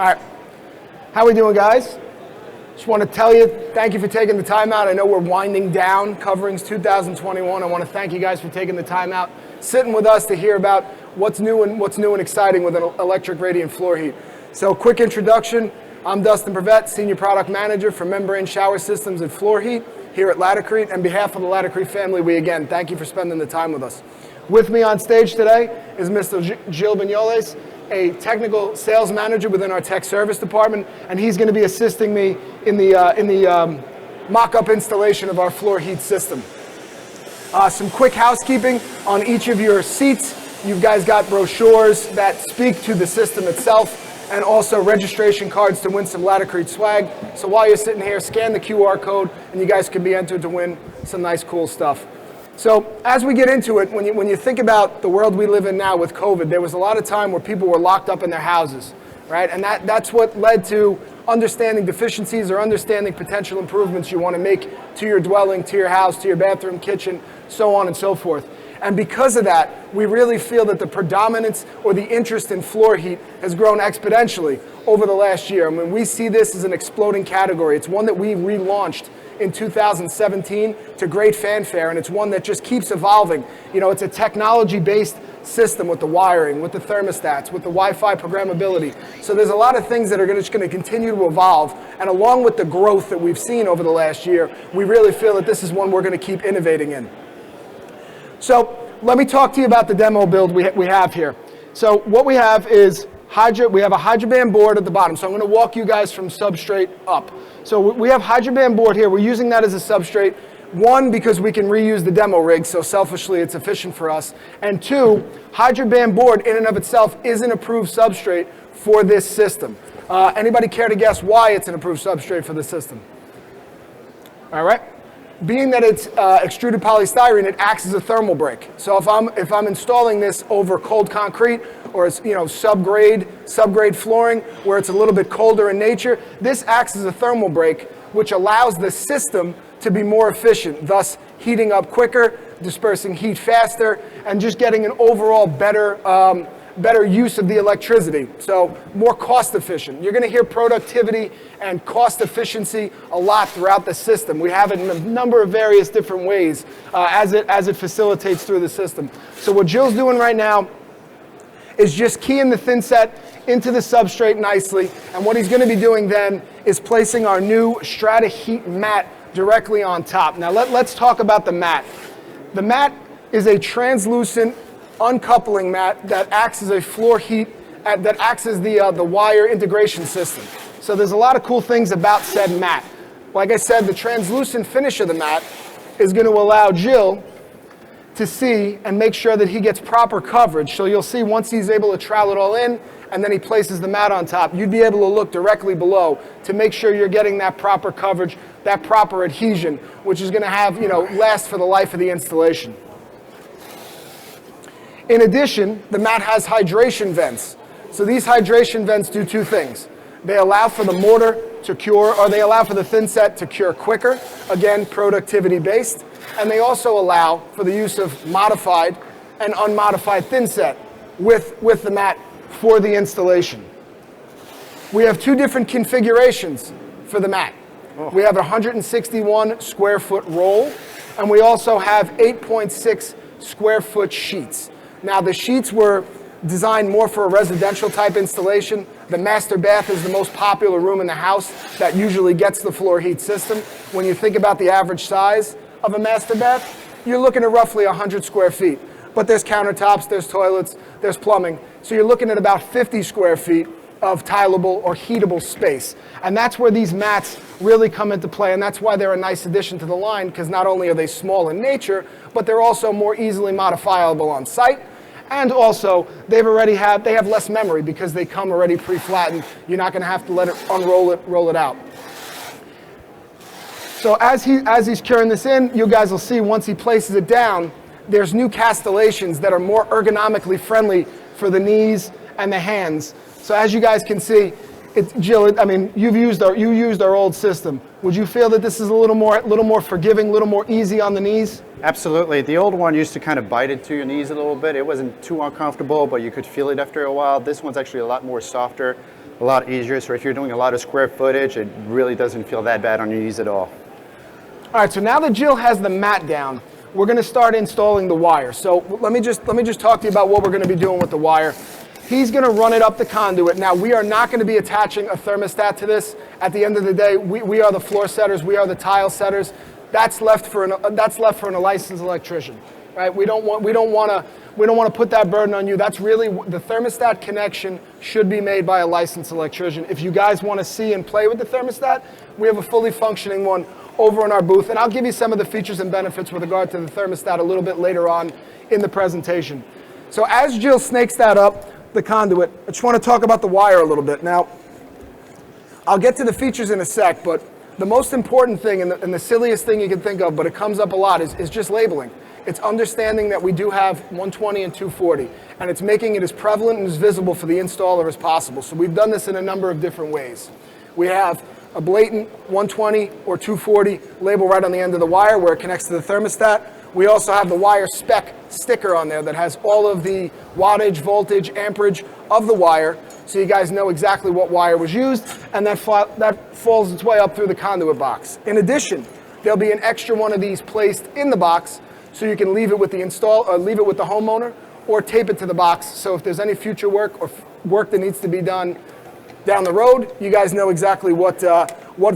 All right, how we doing, guys? Just want to tell you, thank you for taking the time out. I know we're winding down Coverings 2021. I want to thank you guys for taking the time out, sitting with us to hear about what's new and exciting with an electric radiant floor heat. So, quick introduction. I'm Dustin Brevet, Senior Product Manager for Membrane Shower Systems and Floor Heat here at Laticrete. On behalf of the Laticrete family, we again thank you for spending the time with us. With me on stage today is Mr. Gil Vignoles, a technical sales manager within our tech service department, and he's going to be assisting me in the mock-up installation of our floor heat system. Some quick housekeeping on each of your seats. You guys got brochures that speak to the system itself, and also registration cards to win some Laticrete swag. So while you're sitting here, scan the QR code, and you guys can be entered to win some nice, cool stuff. So as we get into it, when you think about the world we live in now with COVID, there was a lot of time where people were locked up in their houses, right? And that's what led to understanding deficiencies or understanding potential improvements you want to make to your dwelling, to your house, to your bathroom, kitchen, so on and so forth. And because of that, we really feel that the predominance or the interest in floor heat has grown exponentially over the last year. I mean, we see this as an exploding category. It's one that we relaunched in 2017 to great fanfare, and it's one that just keeps evolving. You know, it's a technology-based system with the wiring, with the thermostats, with the Wi-Fi programmability. So there's a lot of things that are just going to continue to evolve, and along with the growth that we've seen over the last year, we really feel that this is one we're going to keep innovating in. So let me talk to you about the demo build we have here. So what we have is we have a HydroBand board at the bottom. So I'm going to walk you guys from substrate up. So we have HydroBand board here. We're using that as a substrate. One, because we can reuse the demo rig, so selfishly it's efficient for us. And two, HydroBand board in and of itself is an approved substrate for this system. Anybody care to guess why it's an approved substrate for the system? All right. Being that it's extruded polystyrene, it acts as a thermal break. So if I'm installing this over cold concrete or it's, subgrade flooring where it's a little bit colder in nature, this acts as a thermal break, which allows the system to be more efficient, thus heating up quicker, dispersing heat faster, and just getting an overall better use of the electricity, so more cost efficient. You're going to hear productivity and cost efficiency a lot throughout the system. We have it in a number of various different ways as it facilitates through the system. So what Jill's doing right now is just keying the thin set into the substrate nicely, and what he's going to be doing then is placing our new STRATA heat mat directly on top. Now let's talk about the mat. The mat is a translucent uncoupling mat that acts as a floor heat, that acts as the wire integration system. So there's a lot of cool things about said mat. Like I said, the translucent finish of the mat is going to allow Jill to see and make sure that he gets proper coverage. So you'll see once he's able to trowel it all in and then he places the mat on top, you'd be able to look directly below to make sure you're getting that proper coverage, that proper adhesion, which is going to have, last for the life of the installation. In addition, the mat has hydration vents. So these hydration vents do two things. They allow for the mortar to cure, or they allow for the thin set to cure quicker, again, productivity based, and they also allow for the use of modified and unmodified thin set with the mat for the installation. We have two different configurations for the mat. We have a 161 square foot roll, and we also have 8.6 square foot sheets. Now the sheets were designed more for a residential type installation. The master bath is the most popular room in the house that usually gets the floor heat system. When you think about the average size of a master bath, you're looking at roughly 100 square feet. But there's countertops, there's toilets, there's plumbing. So you're looking at about 50 square feet of tileable or heatable space. And that's where these mats really come into play, and that's why they're a nice addition to the line, because not only are they small in nature, but they're also more easily modifiable on site. And also, they have less memory because they come already pre-flattened. You're not going to have to let it roll it out. So as he's curing this in, you guys will see once he places it down, there's new castellations that are more ergonomically friendly for the knees and the hands. So as you guys can see, Jill, you used our old system. Would you feel that this is a little more forgiving, a little more easy on the knees? Absolutely. The old one used to kind of bite into your knees a little bit. It wasn't too uncomfortable, but you could feel it after a while. This one's actually a lot more softer, a a lot easier. So if you're doing a lot of square footage, it really doesn't feel that bad on your knees at all. All right, so now that Jill has the mat down, we're going to start installing the wire. So let me just talk to you about what we're going to be doing with the wire. He's going to run it up the conduit. Now, we are not going to be attaching a thermostat to this. At the end of the day, we are the floor setters. We are the tile setters. That's left for a licensed electrician, right? We don't want to put that burden on you. That's really the thermostat connection should be made by a licensed electrician. If you guys want to see and play with the thermostat, we have a fully functioning one over in our booth, and I'll give you some of the features and benefits with regard to the thermostat a little bit later on in the presentation. So as Jill snakes that up the conduit, I just want to talk about the wire a little bit. Now, I'll get to the features in a sec, but the most important thing and the silliest thing you can think of, but it comes up a lot, is just labeling. It's understanding that we do have 120 and 240, and it's making it as prevalent and as visible for the installer as possible. So we've done this in a number of different ways. We have a blatant 120 or 240 label right on the end of the wire where it connects to the thermostat. We also have the wire spec sticker on there that has all of the wattage, voltage, amperage of the wire, so you guys know exactly what wire was used, and that falls its way up through the conduit box. In addition, there'll be an extra one of these placed in the box, so you can leave it with the homeowner, or tape it to the box. So if there's any future work or work that needs to be done down the road, you guys know exactly what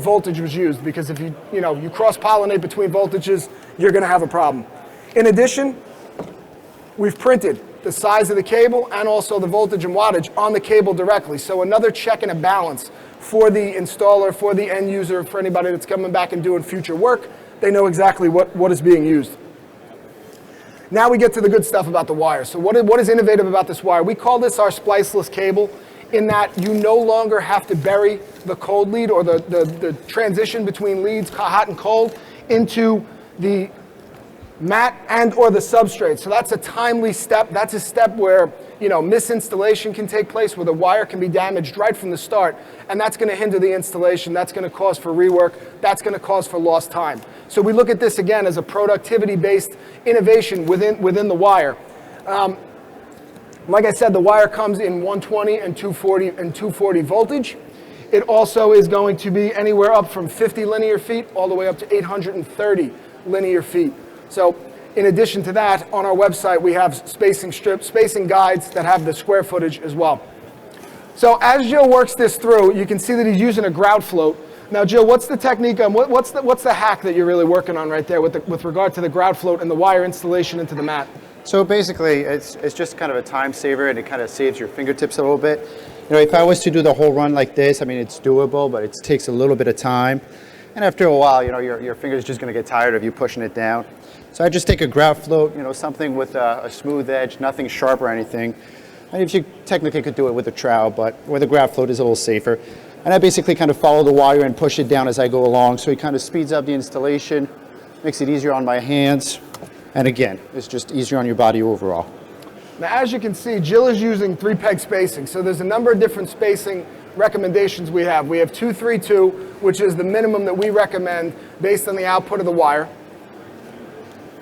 voltage was used, because if you cross-pollinate between voltages, you're going to have a problem. In addition, we've printed the size of the cable and also the voltage and wattage on the cable directly. So another check and a balance for the installer, for the end user, for anybody that's coming back and doing future work. They know exactly what is being used. Now we get to the good stuff about the wire. So what is innovative about this wire? We call this our spliceless cable, in that you no longer have to bury the cold lead or the transition between leads, hot and cold, into the mat and or the substrate. So that's a timely step. That's a step where misinstallation can take place, where the wire can be damaged right from the start, and that's going to hinder the installation. That's going to cause for rework. That's going to cause for lost time. So we look at this again as a productivity-based innovation within the wire. Like I said, the wire comes in 120 and 240 voltage. It also is going to be anywhere up from 50 linear feet all the way up to 830 linear feet. So in addition to that, on our website, we have spacing strips, spacing guides that have the square footage as well. So as Jill works this through, you can see that he's using a grout float. Now, Jill, what's the technique, what's the hack that you're really working on right there with regard to the grout float and the wire installation into the mat? So basically, it's just kind of a time saver, and it kind of saves your fingertips a little bit. If I was to do the whole run like this, I mean, it's doable, but it takes a little bit of time. And after a while, your finger's just going to get tired of you pushing it down. So I just take a grout float, something with a smooth edge, nothing sharp or anything. And if you technically could do it with a trowel, but where the grout float is a little safer. And I basically kind of follow the wire and push it down as I go along. So it kind of speeds up the installation, makes it easier on my hands. And again, it's just easier on your body overall. Now, as you can see, Jill is using 3-peg spacing. So there's a number of different spacing recommendations we have. We have 232, which is the minimum that we recommend based on the output of the wire.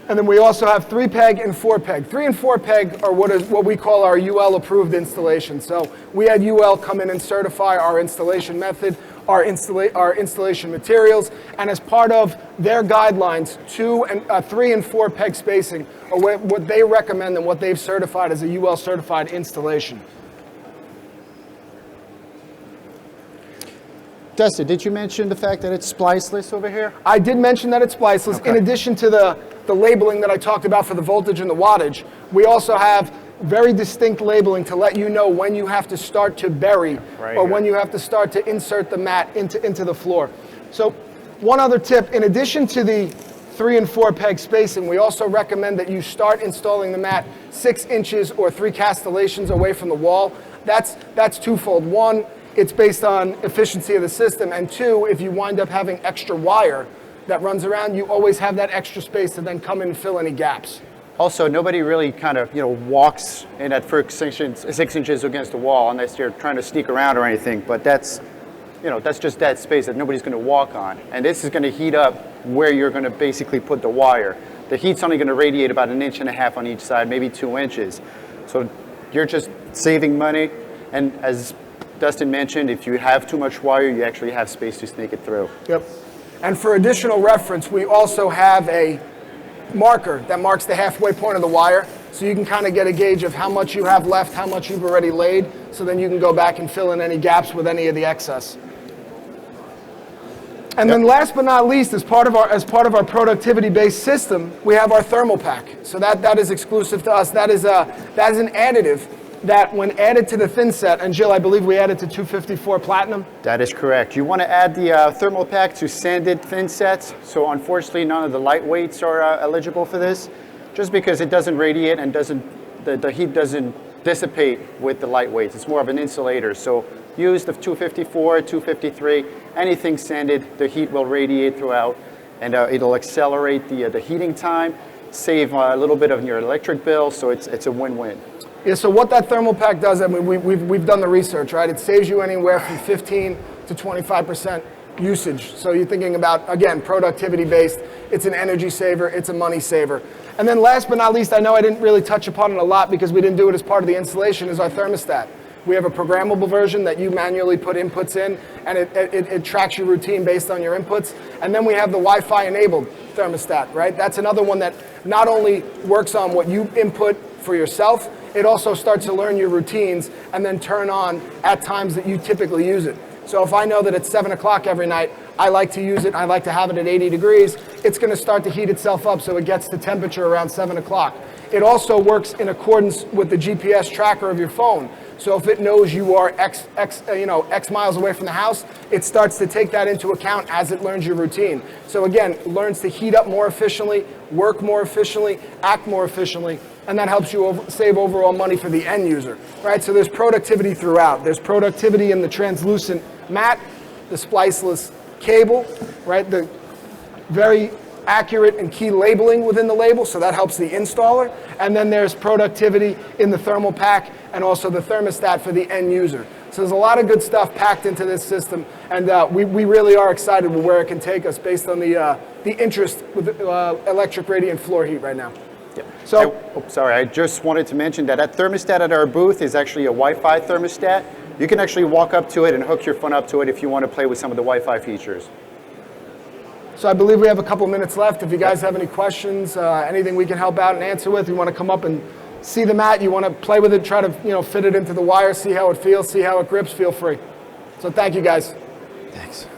And then we also have 3-peg and 4-peg. 3 and 4-peg are what we call our UL approved installation. So we had UL come in and certify our installation method, our installation materials, and as part of their guidelines, 3 and 4-peg spacing are what they recommend and what they've certified as a UL certified installation. Dustin, did you mention the fact that it's spliceless over here? I did mention that it's spliceless. Okay. In addition to the labeling that I talked about for the voltage and the wattage, we also have very distinct labeling to let you know when you have to start to bury when you have to start to insert the mat into the floor. So one other tip, in addition to the 3 and 4-peg spacing, we also recommend that you start installing the mat 6 inches or 3 castellations away from the wall. That's twofold. One, it's based on efficiency of the system, and 2, if you wind up having extra wire that runs around, you always have that extra space to then come in and fill any gaps. Also, nobody really kind of, walks in at 6 inches against the wall unless you're trying to sneak around or anything, but that's just that space that nobody's going to walk on. And this is going to heat up where you're going to basically put the wire. The heat's only going to radiate about 1.5 inches on each side, maybe 2 inches. So you're just saving money, and as Dustin mentioned, if you have too much wire, you actually have space to sneak it through. Yep. And for additional reference, we also have a marker that marks the halfway point of the wire, so you can kind of get a gauge of how much you have left, how much you've already laid, so then you can go back and fill in any gaps with any of the excess. And then last but not least, as part of our productivity-based system, we have our thermal pack. So that is exclusive to us. That is an additive that when added to the thin set, and Jill, I believe we added to 254 Platinum. That is correct. You want to add the thermal pack to sanded thin sets. So unfortunately, none of the lightweights are eligible for this, just because it doesn't radiate and the heat doesn't dissipate with the lightweights. It's more of an insulator. So use the 254, 253, anything sanded, the heat will radiate throughout, and it'll accelerate the heating time, save a little bit of your electric bill, so it's a win-win. Yeah, so what that thermal pack does, I mean, we've done the research, right? It saves you anywhere from 15 to 25% usage. So you're thinking about, again, productivity based, it's an energy saver, it's a money saver. And then last but not least, I know I didn't really touch upon it a lot because we didn't do it as part of the installation, is our thermostat. We have a programmable version that you manually put inputs in, and it tracks your routine based on your inputs. And then we have the Wi-Fi enabled thermostat, right? That's another one that not only works on what you input for yourself, it also starts to learn your routines and then turn on at times that you typically use it. So if I know that it's 7 o'clock every night, I like to use it, I like to have it at 80 degrees, it's gonna start to heat itself up so it gets to temperature around 7 o'clock. It also works in accordance with the GPS tracker of your phone. So if it knows you are X miles away from the house, it starts to take that into account as it learns your routine. So again, it learns to heat up more efficiently, work more efficiently, act more efficiently, and that helps you save overall money for the end user, right? So there's productivity throughout. There's productivity in the translucent mat, the spliceless cable, right? The very accurate and key labeling within the label, so that helps the installer. And then there's productivity in the thermal pack and also the thermostat for the end user. So there's a lot of good stuff packed into this system, and we really are excited with where it can take us based on the interest with electric radiant floor heat right now. Yeah. So, sorry, I just wanted to mention that thermostat at our booth is actually a Wi-Fi thermostat. You can actually walk up to it and hook your phone up to it if you want to play with some of the Wi-Fi features. So I believe we have a couple minutes left. If you guys have any questions, anything we can help out and answer with, you want to come up and see the mat, you want to play with it, try to fit it into the wire, see how it feels, see how it grips, feel free. So thank you guys. Thanks.